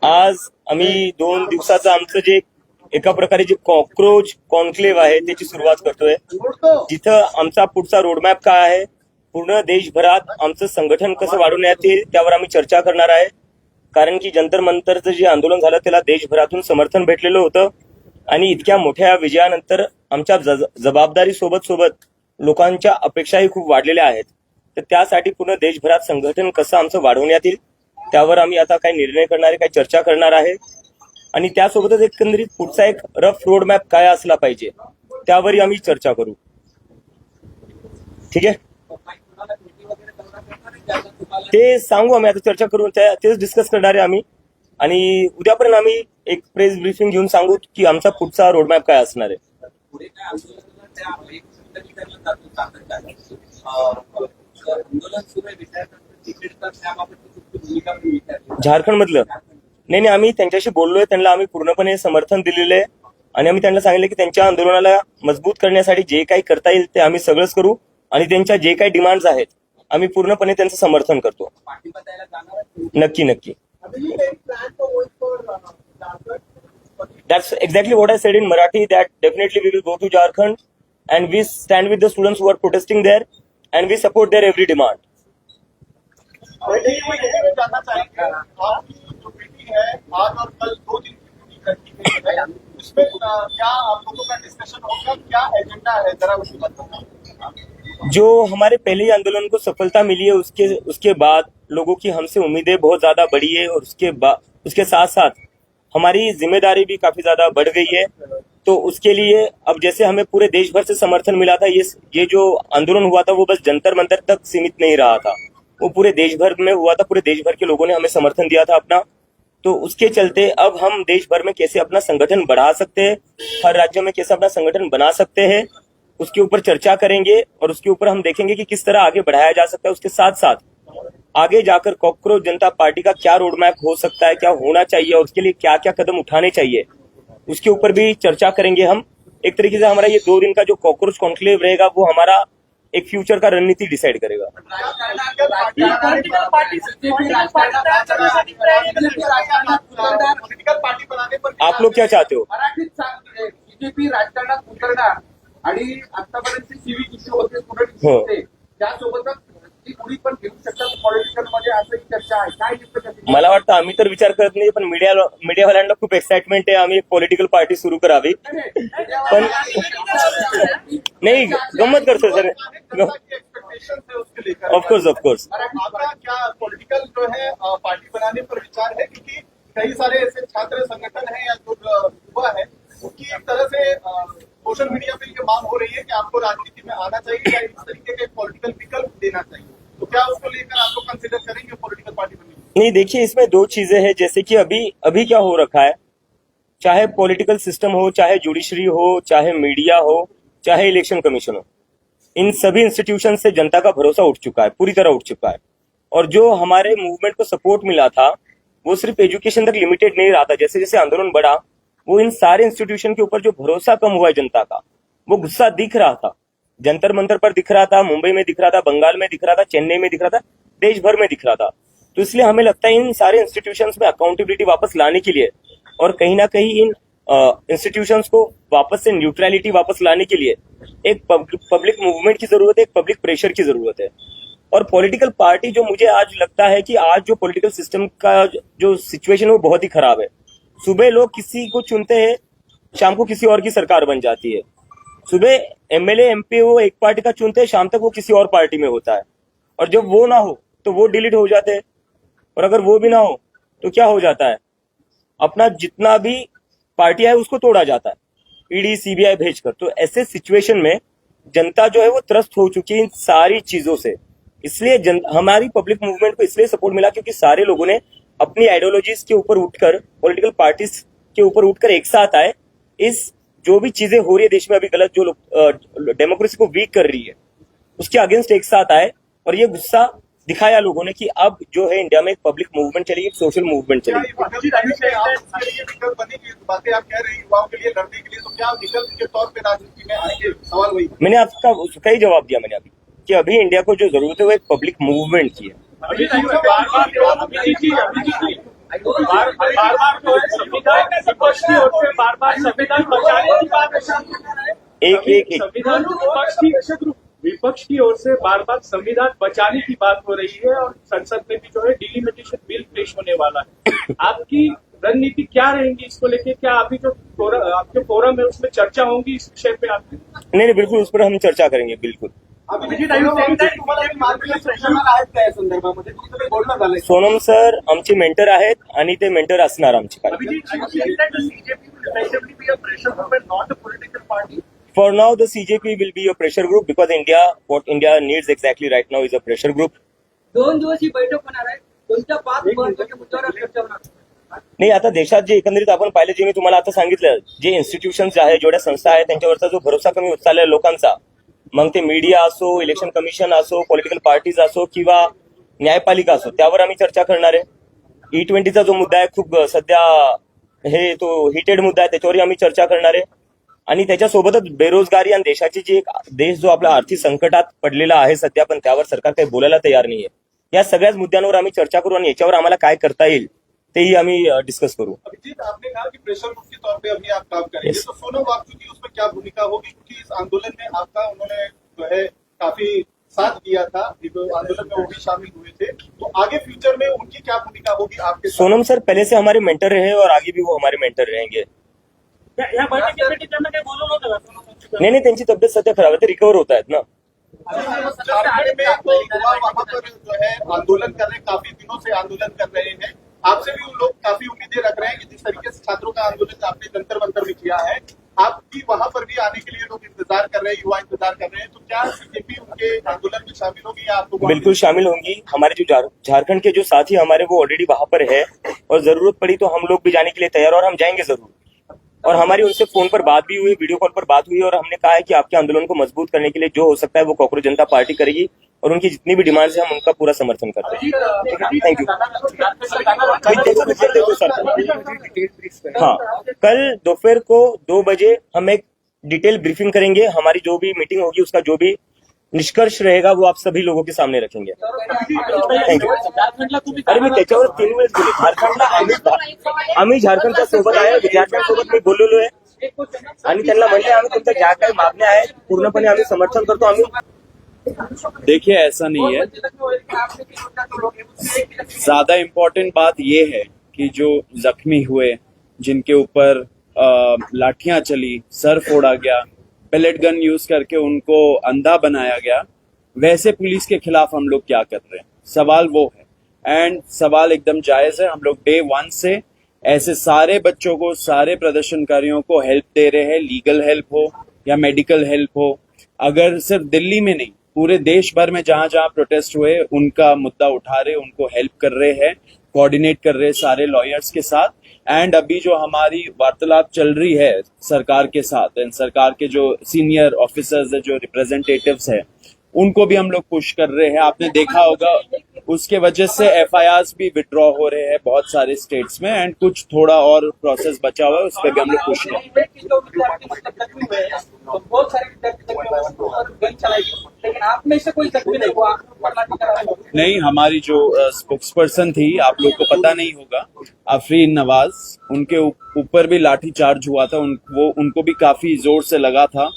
आज आम्ही 2 दिवसाचं आमचं जे एका प्रकारे जे कॉक्रोच कॉन्क्लेव्ह आहे त्याची सुरुवात करतोय, जिथं आमचा पुढचा रोडमॅप काय आहे, पूर्ण देशभरात आमचं संघटन कसं वाढवण्यात येईल त्यावर आम्ही चर्चा करणार आहे. कारण की जंतर मंतरचं जे आंदोलन झालं त्याला देशभरातून समर्थन भेटलेलं होतं आणि इतक्या मोठ्या विजयानंतर आमच्या जबाबदारी सोबत लोकांच्या अपेक्षाही खूप वाढलेल्या आहेत. तर त्यासाठी पूर्ण देशभरात संघटन कसं आमचं वाढवण्यात येईल त्यावर आम्ही आता काही निर्णय करणार आहे, काही चर्चा करणार आहे आणि त्यासोबतच एकंदरीत पुढचा एक रफ रोड मॅप काय असला पाहिजे त्यावरही आम्ही चर्चा करू. ठीक आहे, ते सांगू आम्ही, आता चर्चा करू, तेच डिस्कस करणार आहे आम्ही आणि उद्यापर्यंत आम्ही एक प्रेस ब्रीफिंग घेऊन सांगू की आमचा पुढचा रोड मॅप काय असणार आहे. झारखंड मधलं नाही, आम्ही त्यांच्याशी बोललोय, त्यांना आम्ही पूर्णपणे समर्थन दिलेलं आहे आणि आम्ही त्यांना सांगितलं की त्यांच्या आंदोलनाला मजबूत करण्यासाठी जे काही करता येईल ते आम्ही सगळंच करू आणि त्यांच्या जे काही डिमांड्स आहेत आम्ही पूर्णपणे त्यांचं समर्थन करतो. नक्की. That's exactly what I said in Marathi, that definitely we will go to Jharkhand and we stand with the students who are protesting there and we support their every demand. जानना चाहेंगे आपकी जो मीटिंग है आज और कल 2 दिन की मीटिंग करनी है, उसमें क्या आप लोगों का डिस्कशन होगा, क्या एजेंडा है, जरा उसकी बात बताओ. जो हमारे पहले ही आंदोलन को सफलता मिली है उसके बाद लोगों की हमसे उम्मीदें बहुत ज्यादा बढ़ी है और उसके साथ साथ हमारी जिम्मेदारी भी काफी ज्यादा बढ़ गई है. तो उसके लिए अब जैसे हमें पूरे देश भर से समर्थन मिला था, ये जो आंदोलन हुआ था वो बस जंतर मंतर तक सीमित नहीं रहा था, वो पूरे देश भर में हुआ था, पूरे देश भर के लोगों ने हमें समर्थन दिया था अपना. तो उसके चलते अब हम देश भर में कैसे अपना संगठन बढ़ा सकते हैं, हर राज्य में कैसे अपना संगठन बना सकते हैं, उसके ऊपर चर्चा करेंगे और उसके ऊपर हम देखेंगे कि किस तरह आगे बढ़ाया जा सकता है. उसके साथ साथ आगे जाकर कॉकरोच जनता पार्टी का क्या रोड मैप हो सकता है, क्या होना चाहिए और उसके लिए क्या क्या कदम उठाने चाहिए, उसके ऊपर भी चर्चा करेंगे हम. एक तरीके से हमारा ये 2 दिन का जो कॉकरोच कॉन्क्लेव रहेगा वो हमारा एक फ्यूचर का रणनीति डिसाइड करेगा. आप लोग क्या चाहते हो? बीजेपी राजकारणात उतरणार आणि आतापर्यंत सिव्हिक इश्यू होते, स्टुडंट इश्यू होते, त्यासोबतच ती कुणी पण घेऊ शकतात पॉलिटिकल मध्ये, असं चर्चा आहे. काय दिसतं? मला वाटतं आम्ही तर विचार करत नाही, पण मीडियावाल्यांना खूप एक्साइटमेंट आहे आम्ही एक पॉलिटिकल पार्टी सुरू करावी. पण नाही, गंमत करतो सर. ऑफकोर्स आपका क्या पॉलिटिकल जो है पार्टी बनाने पर विचार है, क्योंकि कई सारे ऐसे छात्र संगठन है या जो युवा है उनकी एक तरह से सोशल मीडिया पे ये मांग हो रही है कि आपको राजनीति में आना चाहिए या इस तरीके के पॉलिटिकल विकल्प देना चाहिए. तो क्या उसको लेकर आपको कंसिडर करेंगे पॉलिटिकल पार्टी बनने? नहीं, देखिए इसमें 2 चीजें हैं. जैसे कि अभी क्या हो रखा है, चाहे पॉलिटिकल सिस्टम हो, चाहे जुडिशरी हो, चाहे मीडिया हो, चाहे इलेक्शन कमीशन हो, इन सभी इंस्टीट्यूशन से जनता का भरोसा उठ चुका है, पूरी तरह उठ चुका है. और जो हमारे मूवमेंट को सपोर्ट मिला था वो सिर्फ एजुकेशन तक लिमिटेड नहीं रहा था. जैसे जैसे आंदोलन बढ़ा वो इन सारे इंस्टीट्यूशन के ऊपर जो भरोसा कम हुआ है जनता का, वो गुस्सा दिख रहा था. जंतर मंतर पर दिख रहा था, मुंबई में दिख रहा था, बंगाल में दिख रहा था, चेन्नई में दिख रहा था, देश भर में दिख रहा था. तो इसलिए हमें लगता है इन सारे इंस्टीट्यूशंस में अकाउंटेबिलिटी वापस लाने के लिए और कहीं ना कहीं इन इंस्टीट्यूशंस को वापस से न्यूट्रलिटी वापस लाने के लिए एक पब्लिक मूवमेंट की जरूरत है, एक पब्लिक प्रेशर की जरूरत है. और पॉलिटिकल पार्टी जो मुझे आज लगता है कि आज जो पॉलिटिकल सिस्टम का जो सिचुएशन है वो बहुत ही खराब है. सुबह लोग किसी को चुनते हैं, शाम को किसी और की सरकार बन जाती है. सुबह एमएलए एमपी वो एक पार्टी का चुनते हैं, शाम तक वो किसी और पार्टी में होता है. और जब वो ना हो तो वो डिलीट हो जाते हैं, और अगर वो भी ना हो तो क्या हो जाता है, अपना जितना भी पार्टियां है उसको तोड़ा जाता है ईडी सीबीआई भेजकर. तो ऐसे सिचुएशन में जनता जो है वो त्रस्त हो चुकी है इन सारी चीजों से. इसलिए हमारी पब्लिक मूवमेंट को इसलिए सपोर्ट मिला क्योंकि सारे लोगों ने अपनी आइडियोलॉजीज के ऊपर उठकर, पॉलिटिकल पार्टीज के ऊपर उठकर एक साथ आए. इस जो भी चीजें हो रही है देश में अभी गलत, जो डेमोक्रेसी को वीक कर रही है, उसके अगेंस्ट एक साथ आए और ये गुस्सा दिखाया लोगों ने कि अब जो है इंडिया में एक पब्लिक मूवमेंट चलेगी, एक सोशल मूवमेंट चलेगी. बातें आप कह रहे हैं युवाओं के लिए, लड़ने के लिए, तो क्या विकल्प के तौर पे राजनीति में आएंगे? सवाल वही. मैंने आपका उसका ही जवाब दिया मैंने अभी कि अभी इंडिया को जो जरूरत है वो एक पब्लिक मूवमेंट की है. बार बार जो है संविधान विपक्ष की ओर से बार बार संविधान बचाने की बात एक संविधान विपक्ष की ओर से बार बार संविधान बचाने की बात हो रही है और संसद में भी जो है डिलिमिटेशन बिल पेश होने वाला है। आपकी रणनीति क्या रहेगी इसको लेके? क्या अभी जो आपके फोरम है उसमें चर्चा होगी इस विषय पे? आपकी नहीं, बिलकुल उस पर हम चर्चा करेंगे, बिलकुल. सोनम सर आमचे मेंटर आहेत आणि ते मेंटर असणार आमचे काही. For now, the CJP will be a pressure group because what India needs exactly right now is a pressure group. 2 दिवस ही बैठक होणार आहे. कोणत्या 5 महत्त्वाच्या मुद्द्यावर चर्चा होणार? नाही, आता देशात जे एकंदरीत आपण पाहिलं, जे मी तुम्हाला आता सांगितलं, जे इन्स्टिट्यूशन्स आहे, जेवढ्या संस्था आहेत, त्यांच्यावरचा जो भरोसा कमी होत चाललाय लोकांचा, मग ते मीडिया असो, इलेक्शन कमिशन असो, पॉलिटिकल पार्टीज असो किंवा न्यायपालिका असो, त्यावर आम्ही चर्चा करणार आहे. E20चा जो मुद्दा आहे, खूप सध्या तो हिटेड मुद्दा आहे, त्याच्यावरही आम्ही चर्चा करणार आहे. आणि त्याच्यासोबतच बेरोजगारी आणि देशाची जी देश जो आपला आर्थिक संकटात पडलेला आहे सध्या, पण त्यावर सरकार काही बोलायला तयार नाहीये. या सगळ्याच मुद्द्यांवर आम्ही चर्चा करू आणि याच्यावर आम्हाला काय करता येईल तेही आम्ही डिस्कस करू. अभिजीत, आपने कहा कि प्रेशर ग्रुप के तौर पे अभी आप काम करेंगे, तो सोनम वांगचुक की उसमें क्या भूमिका होगी? क्योंकि इस आंदोलन में आपका उन्होंने जो है काफी साथ दिया था, आंदोलन में वो भी शामिल हुए थे, तो आगे फ्यूचर में उनकी क्या भूमिका होगी आपके साथ? सोनम सर पहले से हमारे मेंटर रहे और आगे भी वो हमारे मेंटर रहेंगे. नाही, त्यांची तब्येत सध्या खराब आहे, ते रिकवर होत आहेत ना. झारखंड में तो युवा वहां पर जो है आंदोलन कर रहे हैं, काफी दिनों से आंदोलन कर रहे हैं. आपसे भी लोग काफी उम्मीदें रख रहे हैं कि जिस तरीके से छात्रों का आंदोलन आपने जंतर मंतर में किया है, आप भी वहां पर भी आने के लिए लोग इंतजार कर रहे हैं, युवा इंतजार कर रहे हैं, तो क्या CJP उनके आंदोलन में शामिल होगी या आपको? बिल्कुल शामिल होंगी. हमारे जो झारखंड के जो साथी हमारे वो ऑलरेडी वहां पर है और जरूरत पड़ी तो हम लोग भी जाने के लिए तैयार, और हम जाएंगे जरूर. और हमारी उनसे फोन पर बात भी हुई, वीडियो कॉल पर बात हुई, और हमने कहा है कि आपके आंदोलन को मजबूत करने के लिए जो हो सकता है वो कॉकरोच जनता पार्टी करेगी, और उनकी जितनी भी डिमांड्स है हम उनका पूरा समर्थन करते हैं. Thank you. हाँ, कल दोपहर को 2 बजे हम एक डिटेल ब्रीफिंग करेंगे. हमारी जो भी मीटिंग होगी उसका जो भी निष्कर्ष रहेगा वो आप सभी लोगों के सामने रखेंगे. थँक्यू. अरे मी त्याच्यावर 3 वेळेस बोलले. झारखंडला आम्ही झारखंडच्या सोबत आहे, विद्यार्थ्यांसोबत मी बोललेलो आहे आणि त्यांना म्हणले आम्ही तुमच्या ज्या काही मागण्या आहेत पूर्णपणे आम्ही समर्थन करतो. आम्ही देखिए, ऐसा नहीं है. ज्यादा इम्पोर्टेंट बात ये है कि जो जख्मी हुए, जिनके ऊपर लाठियां चली, सर फोड़ा गया, पेलेट गन यूज करके उनको अंधा बनाया गया, वैसे पुलिस के खिलाफ हम लोग क्या कर रहे हैं, सवाल वो है. एंड सवाल एकदम जायज है. हम लोग डे 1 से ऐसे सारे बच्चों को, सारे प्रदर्शनकारियों को हेल्प दे रहे हैं, लीगल हेल्प हो या मेडिकल हेल्प हो. अगर सिर्फ दिल्ली में नहीं, पूरे देश भर में जहां जहां प्रोटेस्ट हुए उनका मुद्दा उठा रहे, उनको हेल्प कर रहे हैं, कोऑर्डिनेट कर रहे हैं सारे लॉयर्स के साथ. एंड अभी जो हमारी वार्तालाप चल रही है सरकार के साथ, एंड सरकार के जो सीनियर ऑफिसर्स है, जो रिप्रेजेंटेटिव्स है, उनको भी हम लोग पुश कर रहे हैं. आपने देखा होगा उसके वजह से FIRs भी विड्रॉ हो रहे हैं बहुत सारे स्टेट्स में, एंड कुछ थोड़ा और प्रोसेस बचा हुआ है, उस पर भी हम लोग पुश कर रहे हैं. बहुत सारे विद्यार्थी गन चलाई, लेकिन आप में से कोई जख्मी नहीं हुआ? नहीं, हमारी जो स्पोक्स पर्सन थी, आप लोग को पता नहीं होगा, आफरीन नवाज, उनके ऊपर भी लाठी चार्ज हुआ था. उनको भी काफी जोर से लगा था.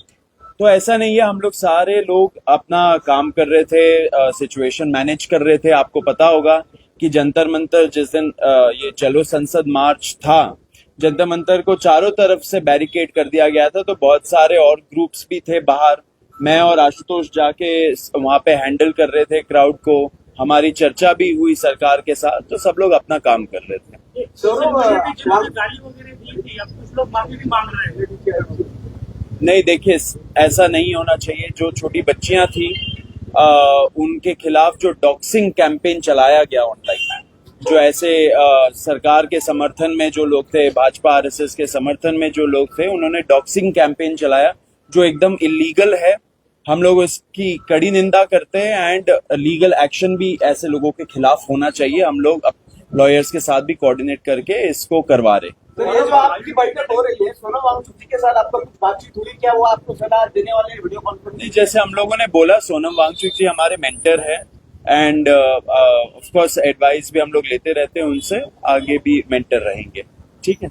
तो ऐसा नहीं है, हम लोग सारे लोग अपना काम कर रहे थे, सिचुएशन मैनेज कर रहे थे. आपको पता होगा कि जंतर मंतर जिस दिन ये चलो संसद मार्च था, जंतर मंतर को चारों तरफ से बैरिकेड कर दिया गया था. तो बहुत सारे और ग्रुप्स भी थे बाहर. मैं और आशुतोष जाके वहां पे हैंडल कर रहे थे क्राउड को. हमारी चर्चा भी हुई सरकार के साथ, तो सब लोग अपना काम कर रहे थे. नहीं, देखिए, ऐसा नहीं होना चाहिए. जो छोटी बच्चियां थी उनके खिलाफ जो डॉक्सिंग कैंपेन चलाया गया ऑनलाइन, जो ऐसे सरकार के समर्थन में जो लोग थे, भाजपा RSS के समर्थन में जो लोग थे, उन्होंने डॉक्सिंग कैंपेन चलाया जो एकदम इलीगल है. हम लोग इसकी कड़ी निंदा करते हैं, एंड लीगल एक्शन भी ऐसे लोगों के खिलाफ होना चाहिए. हम लोग लॉयर्स के साथ भी कोऑर्डिनेट करके इसको करवा रहे. तो ये जो आपकी बैठक हो रही है, सोनम वांगचुक जी के साथ आपका कुछ बातचीत हुई क्या? वो आपको सलाह देने वाले वीडियो कॉन्फ्रेंस? जैसे हम लोगों ने बोला, सोनम वांगचुक जी हमारे मेंटर है, एंड ऑफ कोर्स एडवाइस भी हम लोग लेते रहते हैं उनसे, आगे भी मेंटर रहेंगे। ठीक है।